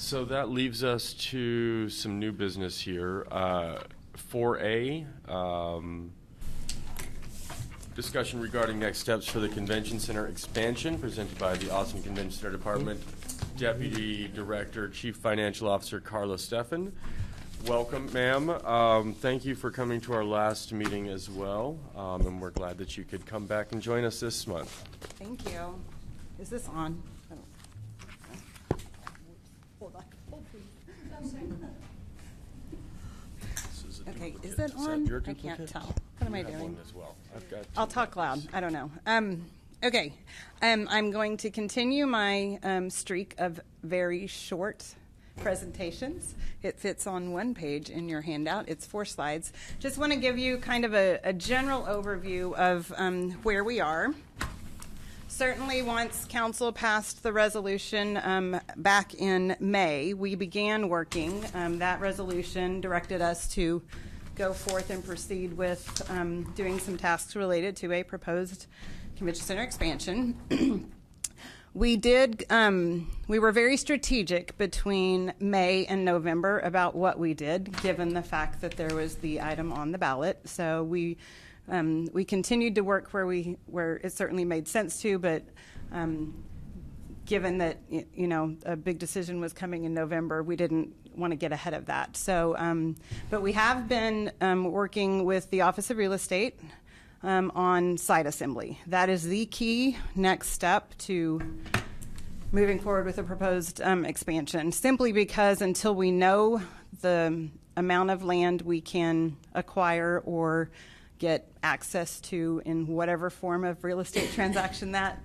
So that leaves us to some new business here. 4A, discussion regarding next steps for the Convention Center expansion, presented by the Austin Convention Center Department Deputy Director, Chief Financial Officer Carla Steffen. Welcome, ma'am. Thank you for coming to our last meeting as well, and we're glad that you could come back and join us this month. Thank you. Is this on? Hold on. Hold, please. Okay, is that on? I can't tell. What am I doing? One as well. I'll talk loud. I don't know. Okay. I'm going to continue my streak of very short presentations. It fits on one page in your handout. It's 4 slides. Just want to give you kind of a general overview of where we are. Certainly, once council passed the resolution back in May, we began working. That resolution directed us to go forth and proceed with doing some tasks related to a proposed convention center expansion. We were very strategic between May and November about what we did, given the fact that there was the item on the ballot. So we continued to work where it certainly made sense to, but given that a big decision was coming in November, we didn't want to get ahead of that. So, but we have been working with the Office of Real Estate on site assembly. That is the key next step to moving forward with a proposed expansion, simply because until we know the amount of land we can acquire or get access to in whatever form of real estate transaction that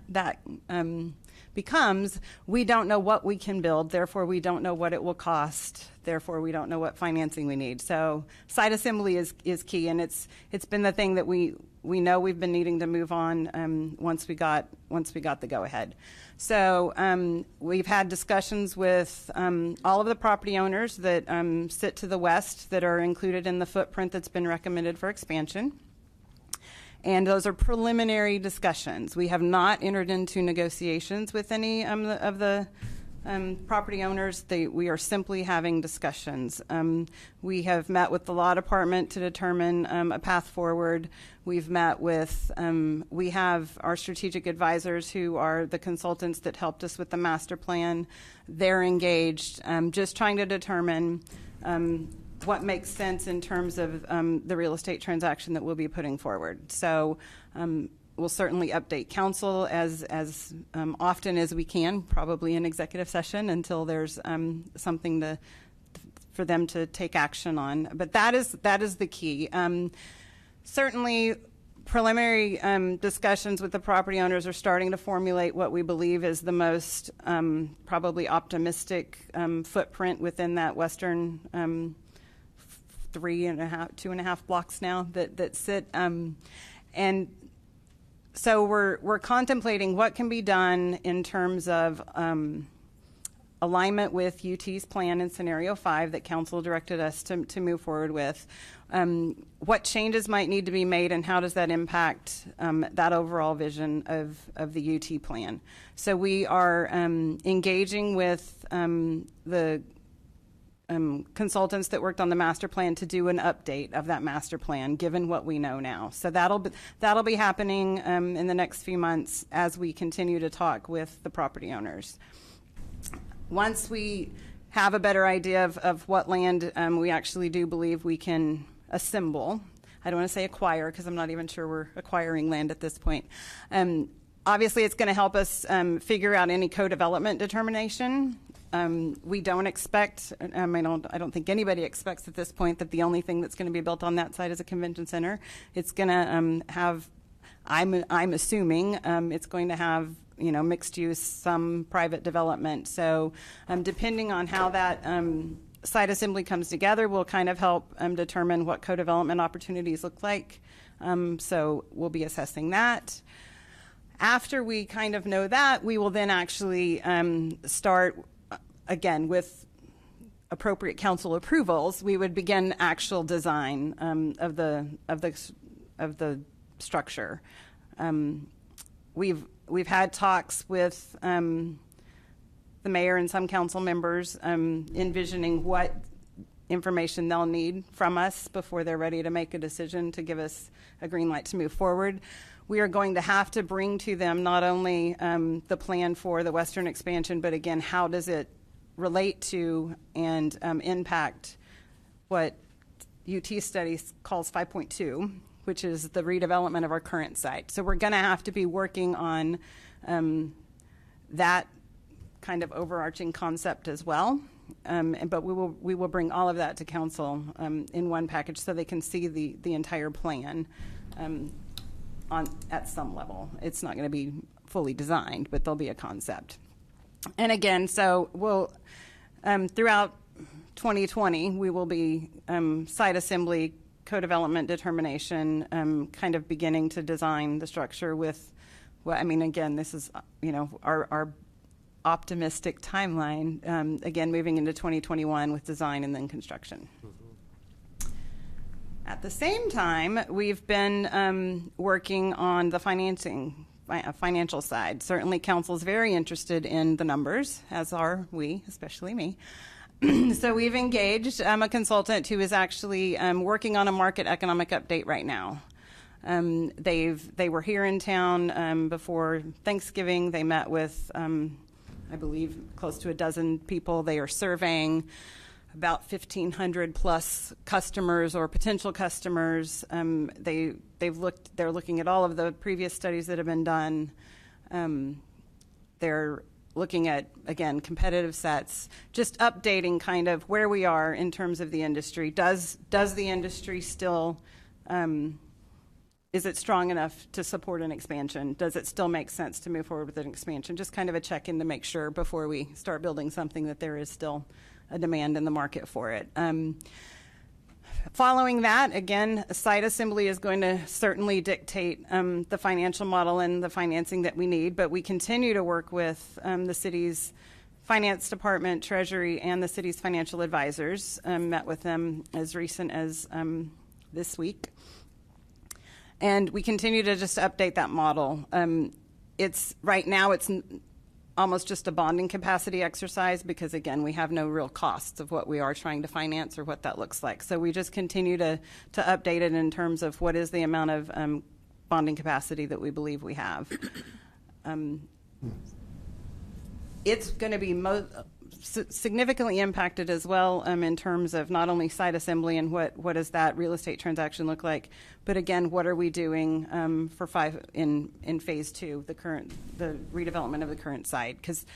becomes, we don't know what we can build, therefore we don't know what it will cost, therefore we don't know what financing we need. So site assembly is key, and it's been the thing that we know we've been needing to move on once we got the go-ahead. So we've had discussions with all of the property owners that sit to the west that are included in the footprint that's been recommended for expansion. And those are preliminary discussions. We have not entered into negotiations with any of the property owners. We are simply having discussions. We have met with the law department to determine a path forward. We've met with, we have our strategic advisors who are the consultants that helped us with the master plan. They're engaged, just trying to determine what makes sense in terms of the real estate transaction that we'll be putting forward. So we'll certainly update council as often as we can, probably in executive session, until there's something for them to take action on. But that is the key. Certainly, preliminary discussions with the property owners are starting to formulate what we believe is the most probably optimistic footprint within that western 2.5 blocks now that sit. And so we're contemplating what can be done in terms of alignment with UT's plan in scenario 5 that council directed us to move forward with. What changes might need to be made, and how does that impact that overall vision of the UT plan? So we are engaging with the consultants that worked on the master plan to do an update of that master plan, given what we know now. So that'll be happening in the next few months as we continue to talk with the property owners. Once we have a better idea of what land we actually do believe we can assemble, I don't want to say acquire because I'm not even sure we're acquiring land at this point. Obviously, it's going to help us figure out any co-development determination. We don't expect, I don't think anybody expects at this point that the only thing that's going to be built on that site is a convention center. It's going to have, I'm assuming, it's going to have, mixed use, some private development. So depending on how that site assembly comes together, will kind of help determine what co-development opportunities look like. So we'll be assessing that. After we kind of know that, we will then actually start again with appropriate council approvals. We would begin actual design of the structure. We've had talks with the mayor and some council members envisioning what information they'll need from us before they're ready to make a decision to give us a green light to move forward. We are going to have to bring to them not only the plan for the western expansion, but again, how does it relate to and impact what UT studies calls 5.2, which is the redevelopment of our current site. So we're going to have to be working on that kind of overarching concept as well. But we will bring all of that to council in one package so they can see the entire plan at some level. It's not going to be fully designed, but there'll be a concept. And again, so we'll throughout 2020 we will be site assembly, co-development determination, kind of beginning to design the structure with. Well, I mean, again, this is our optimistic timeline, again, moving into 2021 with design and then construction. Mm-hmm. At the same time, we've been working on the financial side. Certainly, council's very interested in the numbers, as are we, especially me. So we've engaged a consultant who is actually working on a market economic update right now. They were here in town before Thanksgiving. They met with I believe close to a dozen people. They are surveying about 1,500 plus customers or potential customers. They're looking at all of the previous studies that have been done. They're looking at, again, competitive sets, just updating kind of where we are in terms of the industry. Does the industry still is it strong enough to support an expansion? Does it still make sense to move forward with an expansion? Just kind of a check-in to make sure before we start building something that there is still a demand in the market for it. Following that, again, site assembly is going to certainly dictate the financial model and the financing that we need, but we continue to work with the city's finance department, treasury, and the city's financial advisors. Met with them as recent as this week. And we continue to just update that model. Right now it's almost just a bonding capacity exercise because, again, we have no real costs of what we are trying to finance or what that looks like. So we just continue to update it in terms of what is the amount of bonding capacity that we believe we have. It's going to be significantly impacted as well in terms of not only site assembly and what does that real estate transaction look like, but again, what are we doing in phase 2, the redevelopment of the current site, because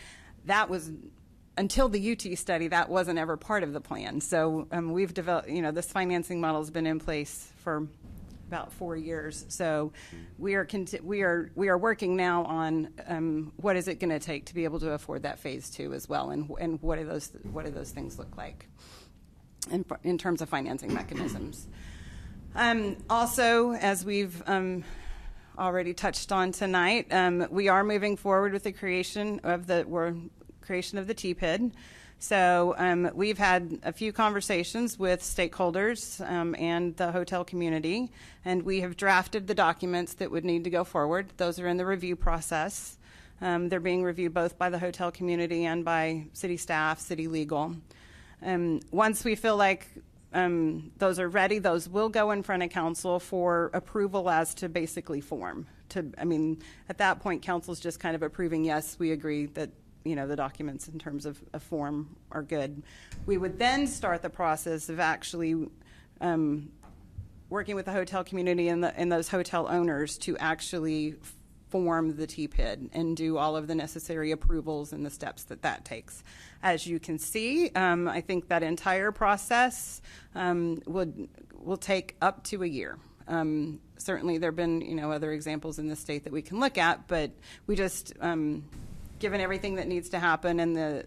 that was until the UT study that wasn't ever part of the plan. So we've developed, this financing model has been in place for about 4 years. So we are working now on what is it going to take to be able to afford that phase 2 as well, and what do those things look like in terms of financing mechanisms. Also, as we've already touched on tonight, we are moving forward with the creation of the TPID. So we've had a few conversations with stakeholders and the hotel community, and we have drafted the documents that would need to go forward. Those are in the review process. They're being reviewed both by the hotel community and by city staff, city legal. Once we feel like those are ready, those will go in front of council for approval as to basically form. At that point, council's just kind of approving, yes, we agree that the documents in terms of a form are good. We would then start the process of actually working with the hotel community and those hotel owners to actually form the TPID and do all of the necessary approvals and the steps that takes. As you can see, I think that entire process will take up to a year. Certainly there have been other examples in the state that we can look at, but we just given everything that needs to happen and the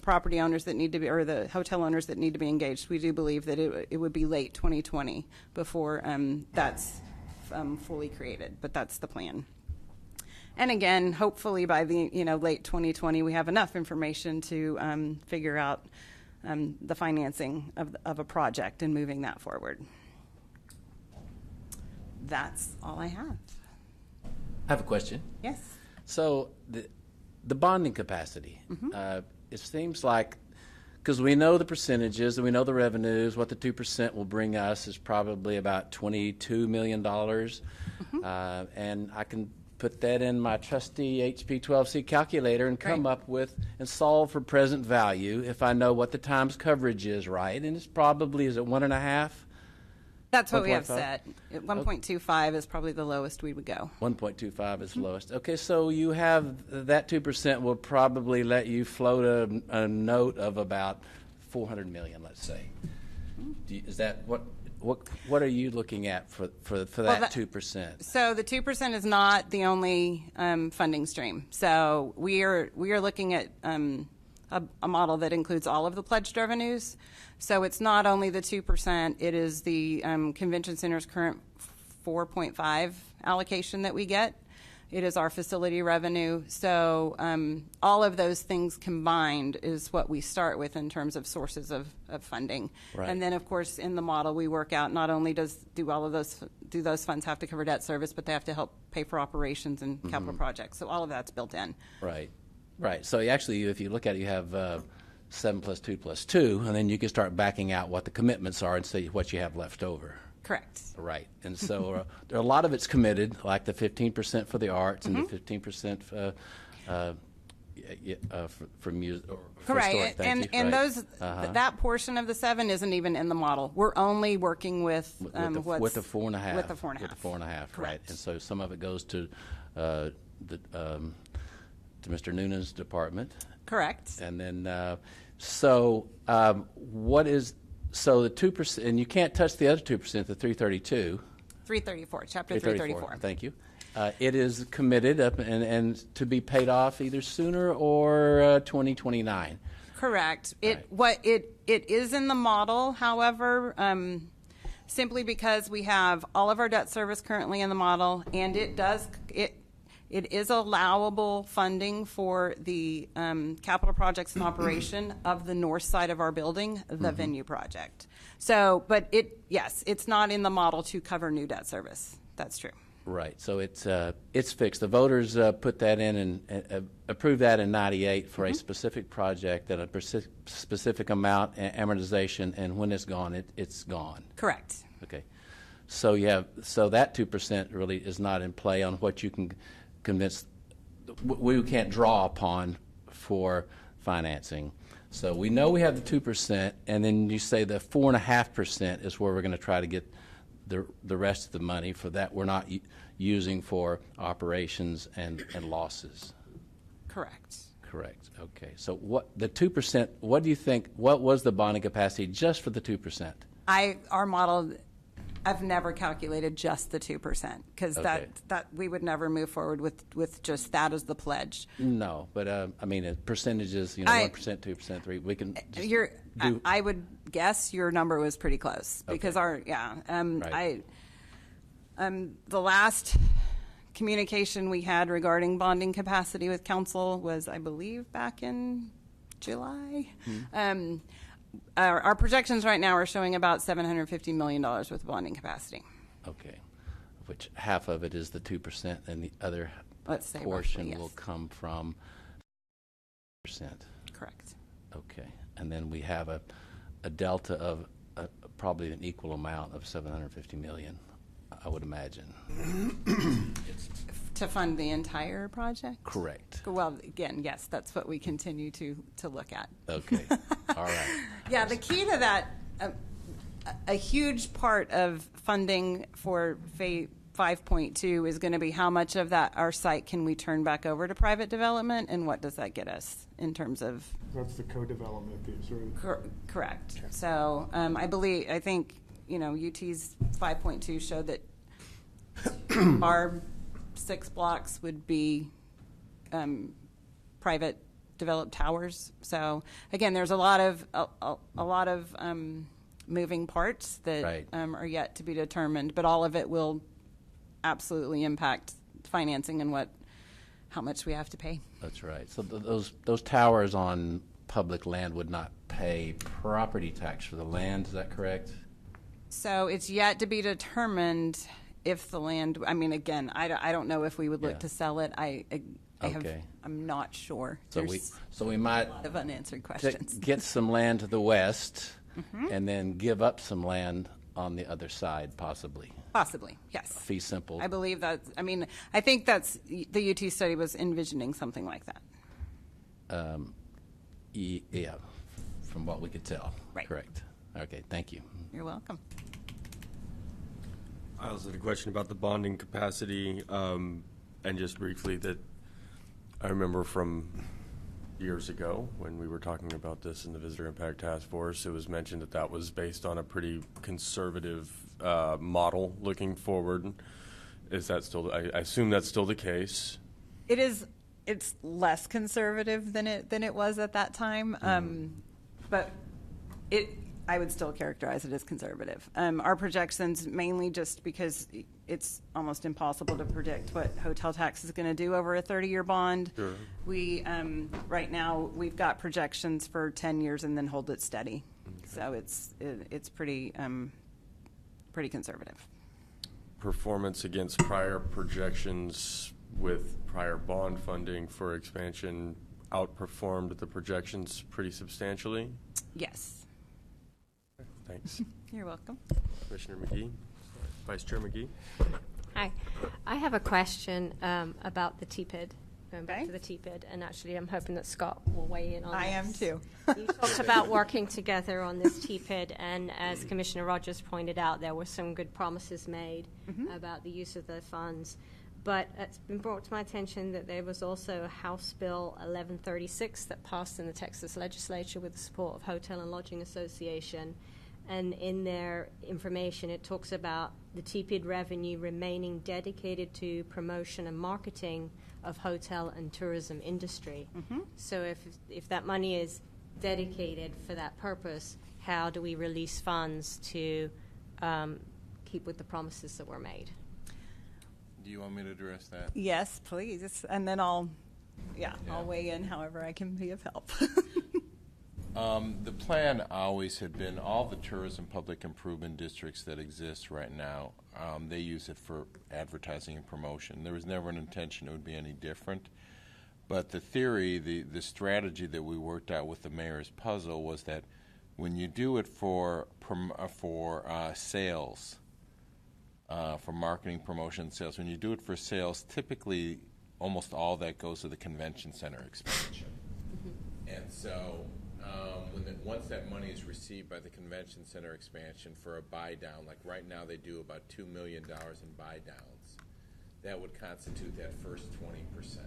property owners that need to be, or the hotel owners that need to be engaged, we do believe that it would be late 2020 before that's fully created, but that's the plan. And again, hopefully by the late 2020, we have enough information to figure out the financing of a project and moving that forward. That's all I have. I have a question. Yes. So the bonding capacity, Mm-hmm. it seems like, because we know the percentages and we know the revenues, what the 2% will bring us is probably about $22 million. And I can put that in my trusty HP 12C calculator and come up with and solve for present value if I know what the times coverage is, right? And it's probably, is it 1.5? That's what we have 1.5? set. 1.25 is probably the lowest we would go. 1.25 is the lowest. Okay, so you have that 2% will probably let you float a note of about $400 million, let's say. Is that what are you looking at for that 2%? So the 2% is not the only funding stream. So we are looking at a model that includes all of the pledged revenues. So it's not only the 2%, it is the convention center's current 4.5 allocation that we get. It is our facility revenue. So all of those things combined is what we start with in terms of sources of funding. Right. And then, of course, in the model we work out not only do those funds have to cover debt service, but they have to help pay for operations and capital projects. So all of that's built in. Right, right. So actually, if you look at it, you have 7 plus 2 plus 2, and then you can start backing out what the commitments are and see what you have left over. Correct. Right, and so there are a lot of it's committed, like the 15% for the arts and the 15% for music. Correct, and those that portion of the 7 isn't even in the model. We're only working with the 4.5. With the 4.5. With the 4.5, right? And so some of it goes to Mr. Noonan's department. Correct. And then what is? So the 2%, and you can't touch the other 2%, the 332. 334, chapter 334. Thank you. It is committed up and to be paid off either sooner or 2029. Correct. Right. It is in the model, however, simply because we have all of our debt service currently in the model, and it is allowable funding for the capital projects and operation of the north side of our building, the venue project. So, but it's not in the model to cover new debt service. That's true. Right. So it's fixed. The voters put that in and approved that in '98 for a specific project at a specific amount amortization, and when it's gone, it's gone. Correct. Okay. So that 2% really is not in play on what you can convince we can't draw upon for financing. So we know we have the 2%, and then you say the 4.5% is where we're going to try to get the rest of the money for that we're not using for operations and losses. Correct. Correct. Okay. So what the 2%? What do you think? What was the bonding capacity just for the 2%? Our model. I've never calculated just the 2% because that we would never move forward with just that as the pledge. No, but I mean percentages. 1%, 2%, 3%. We can. I would guess your number was pretty close because right. The last communication we had regarding bonding capacity with council was, I believe, back in July. Our projections right now are showing about $750 million with bonding capacity. Okay, which half of it is the 2%, and the other portion roughly, yes. will come from percent. Correct. Okay, and then we have a delta of probably an equal amount of $750 million, I would imagine. To fund the entire project? Correct. Well, again, yes, that's what we continue to look at. Okay. All right. Yeah, the key to that, a huge part of funding for Phase 5.2 is going to be how much of that our site can we turn back over to private development, and what does that get us in terms of? That's the co-development piece, right? Correct. Okay. So I think UT's 5.2 showed that our 6 blocks would be private developed towers. So again, there's a lot of moving parts that right. Are yet to be determined, but all of it will absolutely impact financing and how much we have to pay. That's right. So those towers on public land would not pay property tax for the land. Is that correct? So it's yet to be determined if the land. I mean, again, I don't know if we would look to sell it. Okay. I'm not sure. So There's we might a lot of unanswered questions. get some land to the west and then give up some land on the other side, possibly. Possibly, yes. Fee simple. I believe that. I mean, I think that's the UT study was envisioning something like that. Yeah, from what we could tell. Right. Correct. Okay, thank you. You're welcome. I also had a question about the bonding capacity, and just briefly that I remember from years ago when we were talking about this in the Visitor Impact Task Force, it was mentioned that that was based on a pretty conservative model looking forward. Is that still, I assume that's still the case? It is. It's less conservative than it was at that time, but I would still characterize it as conservative. Our projections, mainly just because it's almost impossible to predict what hotel tax is going to do over a 30-year bond. Sure. We right now we've got projections for 10 years and then hold it steady. Okay. So it's pretty conservative. Performance against prior projections with prior bond funding for expansion outperformed the projections pretty substantially? Yes. Thanks. You're welcome. Commissioner McGee, Vice Chair McGee. Hi. I have a question about the TPID, going back Okay. to the TPID, and actually I'm hoping that Scott will weigh in on this. I am too. You talked about working together on this TPID, and as Commissioner Rogers pointed out, there were some good promises made about the use of the funds. But it's been brought to my attention that there was also House Bill 1136 that passed in the Texas legislature with the support of Hotel and Lodging Association. And in their information, it talks about the TPID revenue remaining dedicated to promotion and marketing of hotel and tourism industry. So if that money is dedicated for that purpose, how do we release funds to keep with the promises that were made? Do you want me to address that? Yes, please. And then I'll weigh in however I can be of help. The plan always had been all the tourism public improvement districts that exist right now, they use it for advertising and promotion. There was never an intention it would be any different. But the theory, the strategy that we worked out with the mayor's puzzle was that when you do it for sales, for marketing, promotion, sales. When you do it for sales, typically almost all that goes to the convention center expansion. And so once that money is received by the convention center expansion for a buy down, like right now they do about $2 million in buy downs, that would constitute that first 20%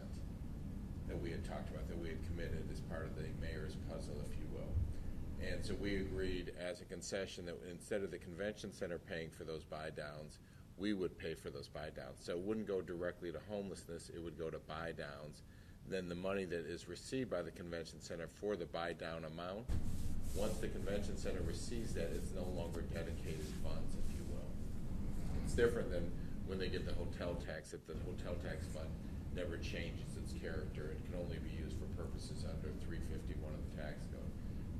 that we had talked about, that we had committed as part of the mayor's puzzle, if you will. And so we agreed as a concession that instead of the convention center paying for those buy downs, we would pay for those buy downs. So it wouldn't go directly to homelessness, it would go to buy downs. Then the money that is received by the convention center for the buy down amount, once the convention center receives that, it's no longer dedicated funds, if you will. It's different than when they get the hotel tax. If the hotel tax fund never changes its character, it can only be used for purposes under 351 of the tax code.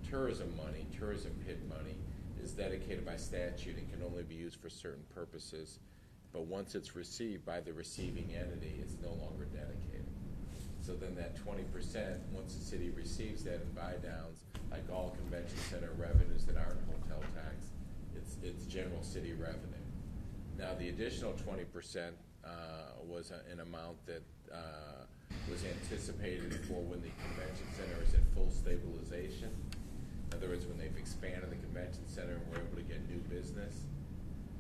Tourism money, tourism PID money, is dedicated by statute and can only be used for certain purposes. But once it's received by the receiving entity, it's no longer dedicated. So then that 20%, once the city receives that in buy downs, like all convention center revenues that aren't hotel tax, it's general city revenue. Now the additional 20% was an amount that was anticipated for when the convention center is at full stabilization. In other words, when they've expanded the convention center and we're able to get new business,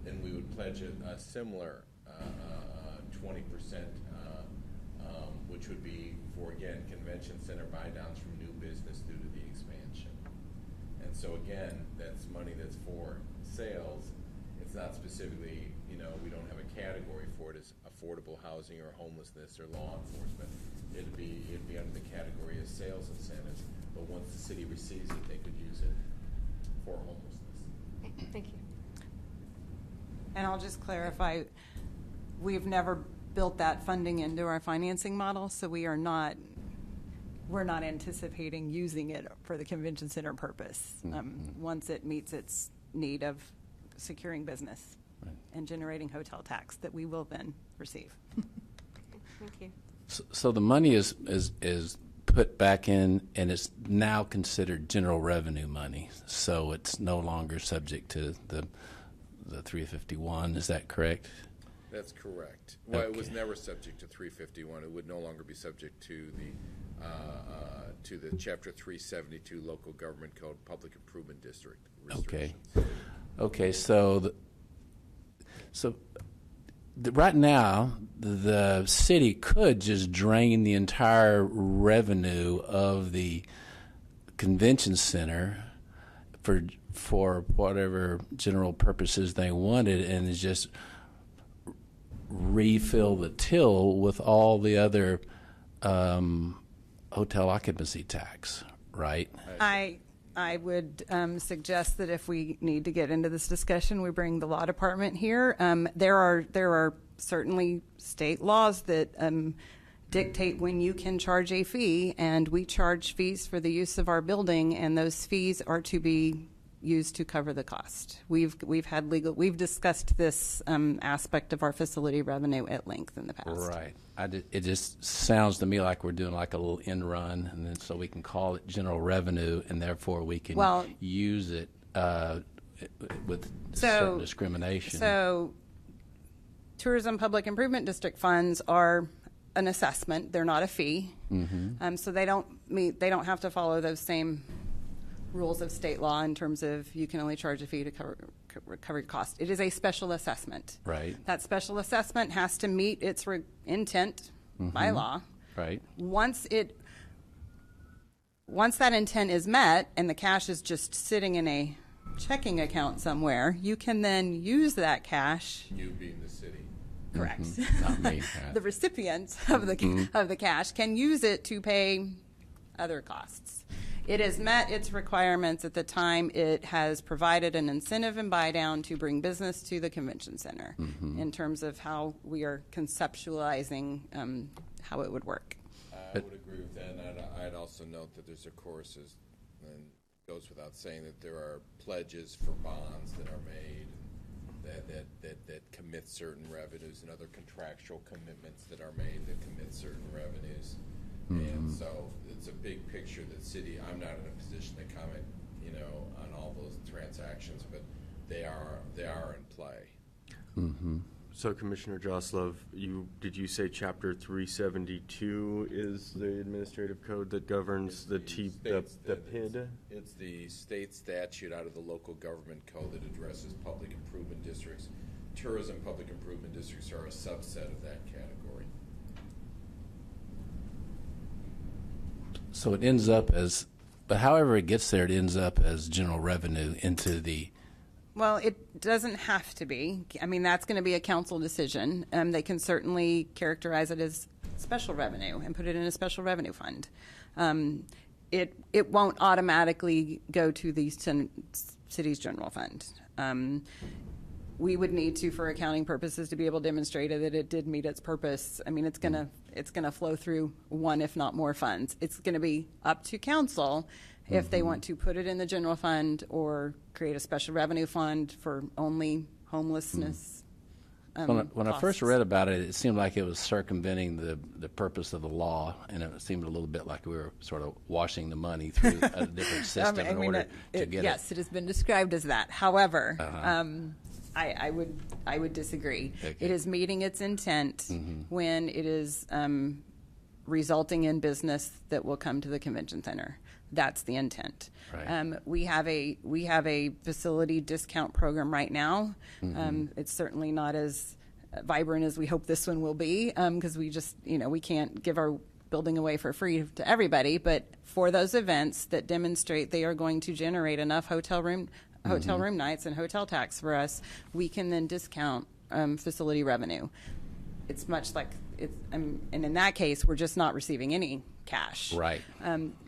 then we would pledge a similar 20%, which would be for, again, convention center buy downs from new business due to the expansion. And so again, that's money that's for sales. It's not specifically, we don't have a category for it as affordable housing or homelessness or law enforcement. It'd be under the category of sales incentives. But once the city receives it, they could use it for homelessness. Thank you. And I'll just clarify, we've never built that funding into our financing model, so we're not anticipating using it for the convention center purpose once it meets its need of securing business and generating hotel tax that we will then receive. Thank you. So the money is put back in, and it's now considered general revenue money. So it's no longer subject to the 351. Is that correct? That's correct. Well, it was Okay. never subject to 351. It would no longer be subject to the Chapter 372 Local Government Code Public Improvement District Okay. restrictions. Okay. Right now, the city could just drain the entire revenue of the convention center for whatever general purposes they wanted, and just refill the till with all the other hotel occupancy tax, right? I would suggest that if we need to get into this discussion, we bring the law department here. There are certainly state laws that dictate when you can charge a fee, and we charge fees for the use of our building, and those fees are to be used to cover the cost. We've discussed this aspect of our facility revenue at length in the past. Right. It just sounds to me like we're doing like a little end run, and then so we can call it general revenue, and therefore we can use it with certain discrimination. So, tourism public improvement district funds are an assessment; they're not a fee. Mm-hmm. So they don't have to follow those same rules of state law in terms of you can only charge a fee to cover your cost. It is a special assessment. Right. That special assessment has to meet its intent by law. Right. Once that intent is met and the cash is just sitting in a checking account somewhere, you can then use that cash. You being the city. Correct. Not me. The recipient of the cash can use it to pay other costs. It has met its requirements at the time it has provided an incentive and buy down to bring business to the convention center in terms of how we are conceptualizing how it would work. I would agree with that, and I'd also note that there's, of course, and it goes without saying that there are pledges for bonds that are made that commit certain revenues, and other contractual commitments that are made that commit certain revenues. And so it's a big picture that city, I'm not in a position to comment, on all those transactions, but they are in play. Mm-hmm. So, Commissioner Joslove, did you say Chapter 372 is the administrative code that governs the PID? It's the state statute out of the local government code that addresses public improvement districts. Tourism public improvement districts are a subset of that category. So it ends up as, but however it gets there, it ends up as general revenue into the. Well, it doesn't have to be. I mean, that's going to be a council decision. They can certainly characterize it as special revenue and put it in a special revenue fund. It won't automatically go to the city's general fund. We would need to, for accounting purposes, to be able to demonstrate that it did meet its purpose. I mean, it's gonna flow through one, if not more, funds. It's going to be up to council if they want to put it in the general fund or create a special revenue fund for only homelessness. When I first read about it, it seemed like it was circumventing the purpose of the law, and it seemed a little bit like we were sort of washing the money through a different system in order to get it. Yes, it has been described as that. However, I would disagree. Okay. It is meeting its intent when it is resulting in business that will come to the convention center. That's the intent. Right. We have a facility discount program right now. It's certainly not as vibrant as we hope this one will be, because we just we can't give our building away for free to everybody. But for those events that demonstrate they are going to generate enough hotel room nights and hotel tax for us, we can then discount facility revenue. It's much like and in that case, we're just not receiving any cash. Right.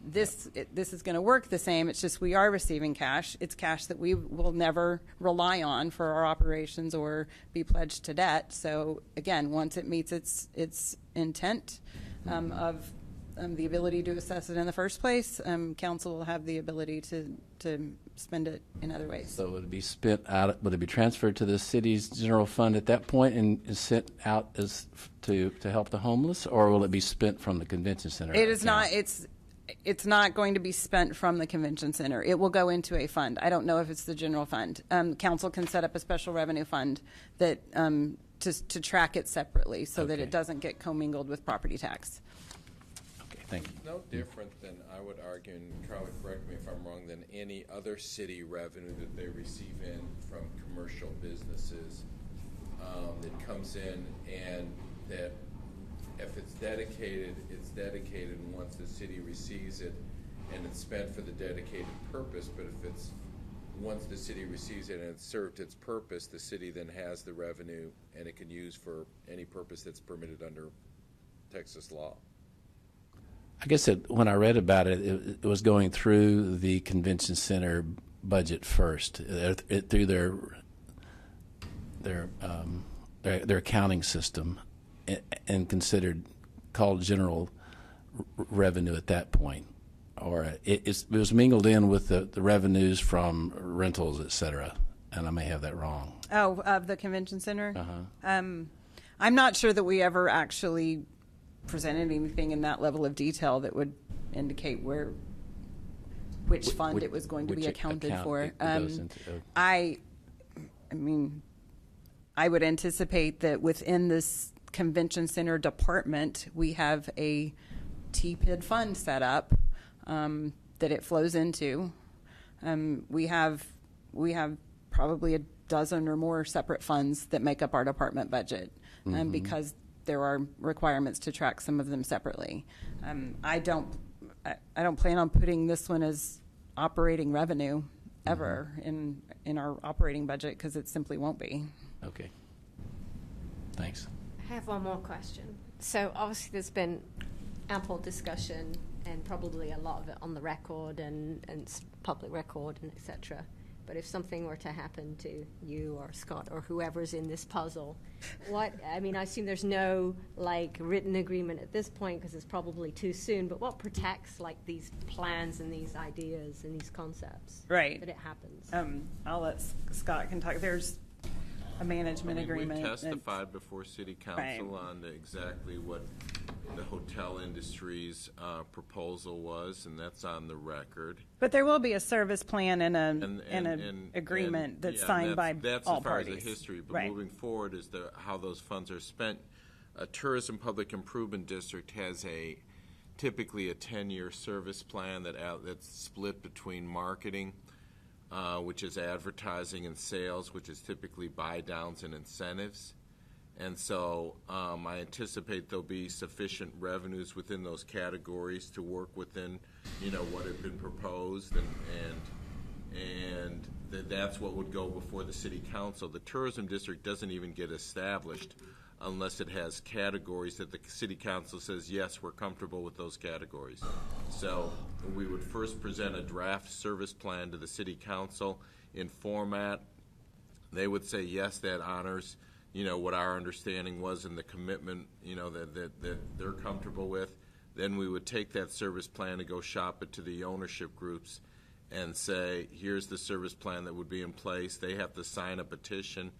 This is going to work the same. It's just we are receiving cash. It's cash that we will never rely on for our operations or be pledged to debt. So again, once it meets its intent of the ability to assess it in the first place, council will have the ability to spend it in other ways. So would it be spent out? Would it be transferred to the city's general fund at that point and sent out as to help the homeless, or will it be spent from the convention center? It is not. It's not going to be spent from the convention center. It will go into a fund. I don't know if it's the general fund. Council can set up a special revenue fund that to track it separately so that Okay. it doesn't get commingled with property tax. Okay, thank you. No different than, I would argue, and Charlie, correct me if I'm wrong, than any other city revenue that they receive in from commercial businesses that comes in, and that if it's dedicated, and once the city receives it, and it's spent for the dedicated purpose. But if it's, once the city receives it and it's served its purpose, the city then has the revenue, and it can use for any purpose that's permitted under Texas law. I guess when I read about it, it was going through the convention center budget first, through their accounting system, and considered called general revenue at that point, or it was mingled in with the revenues from rentals, et cetera. And I may have that wrong. Oh, of the convention center? Uh-huh. I'm not sure that we ever actually presented anything in that level of detail that would indicate which fund it was going to be accounted for. It goes into. I mean, I would anticipate that within this convention center department, we have a TPID fund set up that it flows into. We have probably a dozen or more separate funds that make up our department budget, because there are requirements to track some of them separately. I don't plan on putting this one as operating revenue ever in our operating budget, because it simply won't be. Okay. Thanks. I have one more question. So obviously there's been ample discussion and probably a lot of it on the record and public record and et cetera. But if something were to happen to you or Scott or whoever's in this puzzle, I assume there's no written agreement at this point because it's probably too soon, but what protects these plans and these ideas and these concepts? Right. That it happens? I'll let Scott can talk. There's a management agreement. We testified before City Council Right. on exactly what the hotel industry's proposal was, and that's on the record. But there will be a service plan and an agreement that's signed by that's all as far parties. as the history. But Right. moving forward is how those funds are spent. A tourism public improvement district has typically a 10-year service plan that's split between marketing, which is advertising, and sales, which is typically buy downs and incentives. And so I anticipate there'll be sufficient revenues within those categories to work within, what had been proposed, and that's what would go before the City Council. The tourism district doesn't even get established unless it has categories that the City Council says, yes, we're comfortable with those categories. So we would first present a draft service plan to the City Council in format. They would say, yes, that honors what our understanding was and the commitment, that they're comfortable with. Then we would take that service plan and go shop it to the ownership groups and say, here's the service plan that would be in place. They have to sign a petition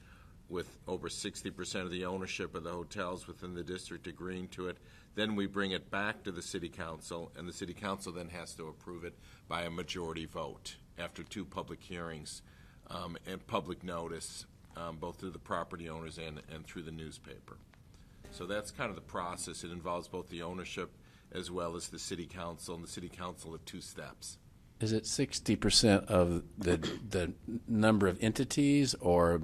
with over 60% of the ownership of the hotels within the district agreeing to it. Then we bring it back to the City Council, and the City Council then has to approve it by a majority vote after 2 public hearings and public notice, both to the property owners and through the newspaper. So that's kind of the process. It involves both the ownership as well as the City Council, and the City Council at 2 steps. Is it 60% of the number of entities, or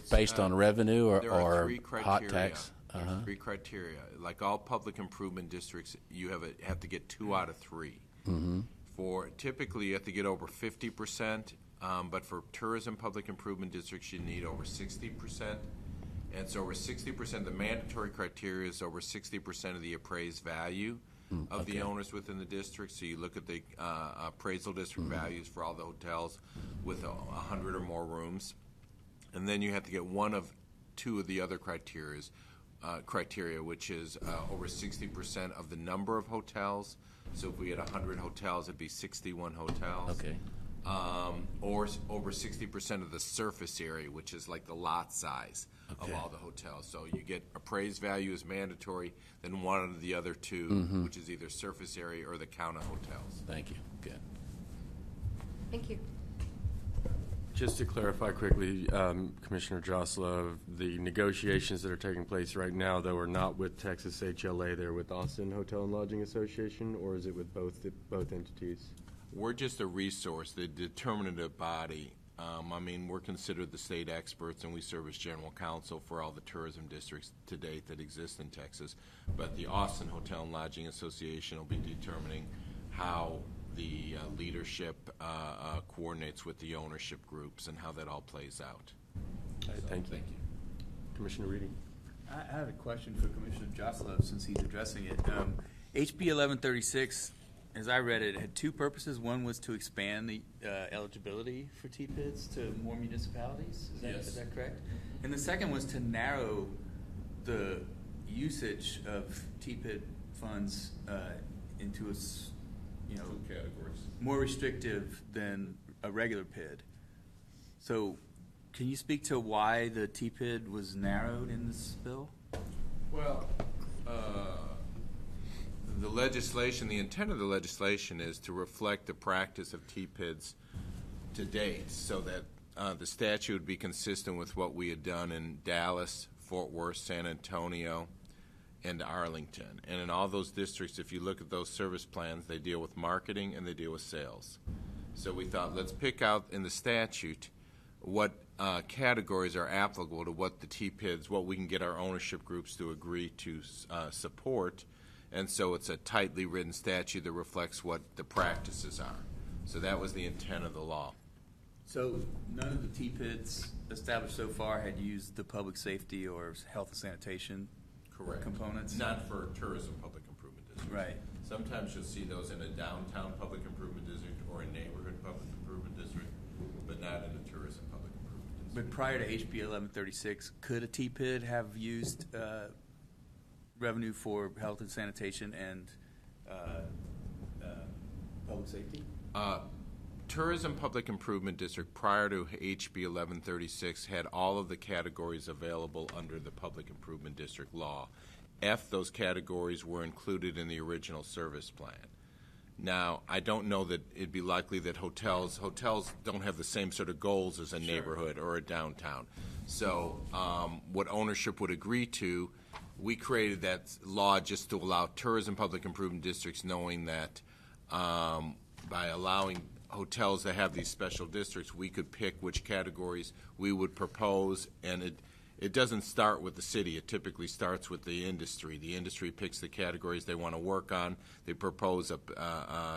based on revenue, or 3 criteria. hot tax? There's 3 criteria. Like all public improvement districts, you have to get 2 out of 3. Mm-hmm. For typically, you have to get over 50%, but for tourism public improvement districts, you need over 60%. And so over 60%, the mandatory criteria is over 60% of the appraised value of the owners within the district. So you look at the appraisal district values for all the hotels with 100 or more rooms. And then you have to get one of 2 of the other criteria. criteria, which is over 60% of the number of hotels. So if we had 100 hotels, it'd be 61 hotels. Okay. Or over 60% of the surface area, which is like the lot size of all the hotels. So you get appraised value is mandatory, then one of the other two, which is either surface area or the count of hotels. Thank you. Good. Thank you. Just to clarify quickly, Commissioner Josla, the negotiations that are taking place right now, though, are not with Texas HLA, they're with Austin Hotel and Lodging Association, or is it with both entities? We're just a resource, the determinative body. I mean, we're considered the state experts, and we serve as general counsel for all the tourism districts to date that exist in Texas. But the Austin Hotel and Lodging Association will be determining how the leadership coordinates with the ownership groups and how that all plays out. Thank you. Commissioner Reedy. I have a question for Commissioner Jocelyn since he's addressing it. HB 1136, as I read it, had two purposes. One was to expand the eligibility for TPIDs to more municipalities. Is that correct? And the second was to narrow the usage of TPID funds into a Two categories. more restrictive than a regular PID. So can you speak to why the TPID was narrowed in this bill? Well, the legislation, the intent of the legislation is to reflect the practice of TPIDs to date so that the statute would be consistent with what we had done in Dallas, Fort Worth, San Antonio, and Arlington. And in all those districts, if you look at those service plans, they deal with marketing and they deal with sales. So we thought, let's pick out in the statute what categories are applicable to what the TPIDs, what we can get our ownership groups to agree to support. And so it's a tightly written statute that reflects what the practices are. So that was the intent of the law. So none of the TPIDs established so far had used the public safety or health and sanitation components? Not for tourism public improvement district. Right. Sometimes you'll see those in a downtown public improvement district or a neighborhood public improvement district, but not in a tourism public improvement district. But prior to HB 1136, could a TPID have used revenue for health and sanitation and public safety? Tourism Public Improvement District prior to HB 1136 had all of the categories available under the Public Improvement District law. Those categories were included in the original service plan. Now, I don't know that it'd be likely that hotels don't have the same sort of goals as a neighborhood or a downtown. So what ownership would agree to, we created that law just to allow tourism public improvement districts, knowing that by allowing hotels that have these special districts, we could pick which categories we would propose, and it doesn't start with the city. It typically starts with the industry. The industry picks the categories they want to work on. They propose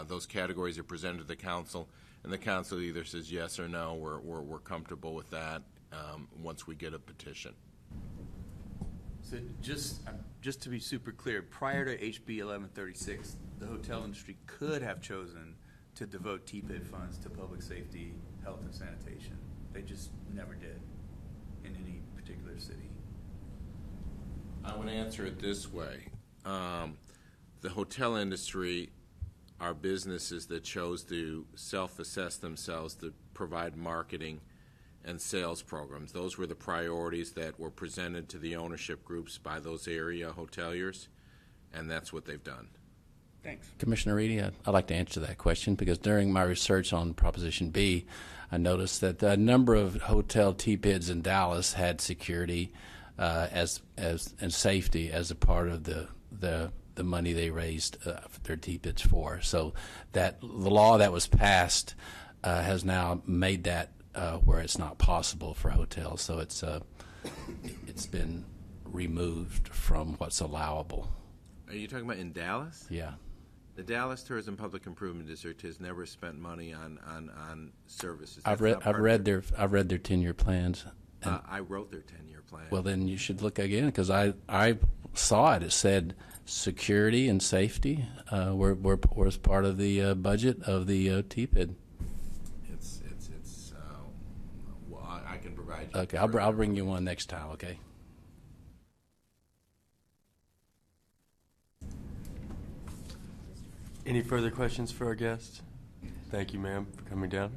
those categories are presented to the council, and the council either says yes or no. We're comfortable with that once we get a petition. So just to be super clear, prior to HB 1136, the hotel industry could have chosen to devote TPID funds to public safety, health, and sanitation. They just never did in any particular city. I would answer it this way. The hotel industry are businesses that chose to self-assess themselves to provide marketing and sales programs. Those were the priorities that were presented to the ownership groups by those area hoteliers, and that's what they've done. Thanks. Commissioner Reedy, I'd like to answer that question because during my research on Proposition B, I noticed that a number of hotel TPIDs in Dallas had security and safety as a part of the money they raised their TPIDs for. So that the law that was passed has now made that where it's not possible for hotels. So it's been removed from what's allowable. Are you talking about in Dallas? Yeah. The Dallas Tourism Public Improvement District has never spent money on services. I've read their 10-year plans. I wrote their 10-year plan. Well, then you should look again because I saw it. It said security and safety were as part of the budget of the TPID. Well, I can provide you. Okay, I'll bring you one next time. Okay. Any further questions for our guest? Thank you, ma'am, for coming down.